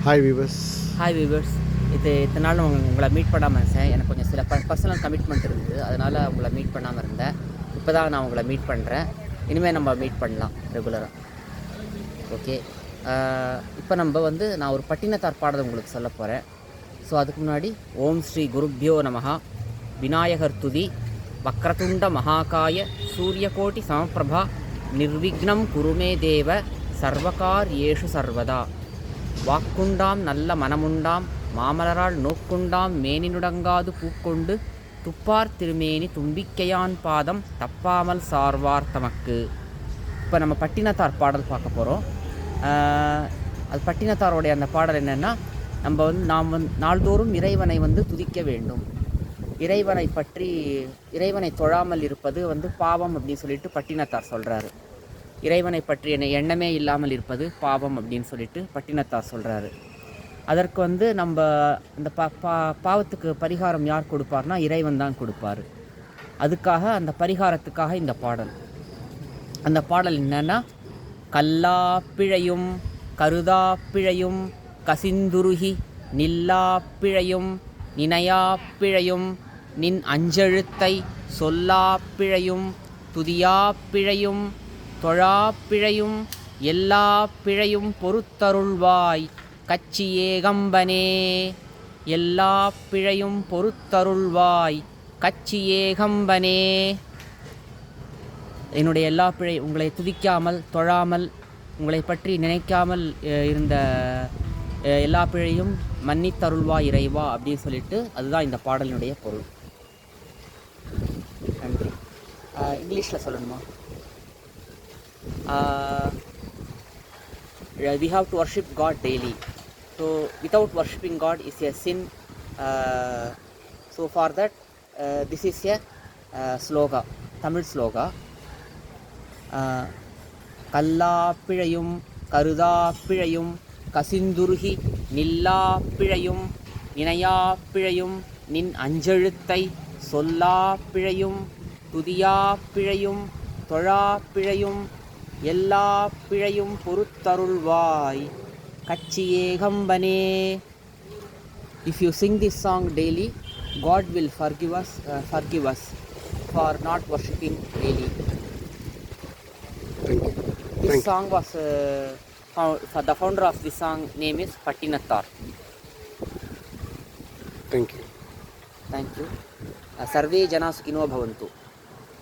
Hi viewers. Hi viewers. இத்தனை நாள் உங்களை மீட் பண்ணாமல் இருந்தேன். எனக்கு கொஞ்சம் சில பர்சனல் கமிட்மெண்ட் இருந்தது, அதனால் உங்களை மீட் பண்ணாமல் இருந்தேன். இப்போ தான் நான் உங்களை மீட் பண்ணுறேன். இனிமேல் நம்ம மீட் பண்ணலாம் ரெகுலராக. ஓகே, இப்போ நான் ஒரு பட்டினத்தார் பாடல் உங்களுக்கு சொல்ல போகிறேன். ஸோ அதுக்கு முன்னாடி ஓம் ஸ்ரீ குருப்யோ நமஹ. விநாயகர் துதி. வக்ரதுண்ட மகாகாய சூரியகோட்டி சமப்பிரபா நிர்விக்னம் குருமே தேவ சர்வகார் ஏஷு சர்வதா. வாக்குண்டாம் நல்ல மனமுண்டாம் மாமலரால் நோக்குண்டாம் மேனினுடங்காது பூக்கொண்டு துப்பார் திருமேனி தும்பிக்கையான் பாதம் தப்பாமல் சார்வார் தமக்கு. இப்போ நம்ம பட்டினத்தார் பாடல் பார்க்க போகிறோம். அது பட்டினத்தாரோடைய அந்த பாடல் என்னென்னா, நாம் நாள்தோறும் இறைவனை துதிக்க வேண்டும். இறைவனை தொழாமல் இருப்பது பாவம் அப்படின்னு சொல்லிட்டு பட்டினத்தார் சொல்கிறாரு. இறைவனை பற்றி எண்ணமே இல்லாமல் இருப்பது பாவம் அப்படின்னு சொல்லிட்டு பட்டினத்தார் சொல்கிறாரு. அதற்கு நம்ம அந்த பாவத்துக்கு பரிகாரம் யார் கொடுப்பார்னா இறைவன் தான் கொடுப்பார். அதுக்காக அந்த பரிகாரத்துக்காக இந்த பாடல். அந்த பாடல் என்னன்னா, கல்லா பிழையும் கருதா பிழையும் கசிந்துருகி நில்லா பிழையும் நினையா பிழையும் நின் அஞ்செழுத்தை சொல்லா பிழையும் துதியா பிழையும் தொழா பிழையும் எல்லா பிழையும் பொறுத்தருள்வாய் கச்சி ஏகம்பனே. எல்லா பிழையும் பொறுத்தருள்வாய் கச்சி ஏகம்பனே. என்னுடைய எல்லா பிழை, உங்களை துதிக்காமல் தொழாமல் உங்களை பற்றி நினைக்காமல் இருந்த எல்லா பிழையும் மன்னித்தருள்வாய் இறைவா அப்படின்னு சொல்லிட்டு, அதுதான் இந்த பாடலினுடைய பொருள். நன்றி. இங்கிலீஷில் சொல்லணுமா? We have to worship God daily. So without worshipping God is a sin. So for that, this is a sloga, Tamil sloga. கல்லா பிழையும் கருதா பிழையும் கசிந்துருகி நில்லா பிழையும் நினையா பிழையும் நின் அஞ்செழுத்தை சொல்லா பிழையும் துதியா பிழையும் தொழா பிழையும் எல்லா பிழையும் பொறுத்தருள்வாய் கச்சி ஏகம்பனே. If you sing this song daily, God will forgive us for not worshipping daily. Thank you. This song was the founder of this song name is Pattinattar. Thank you. Thank you. Sarve jana sukhino bhavantu.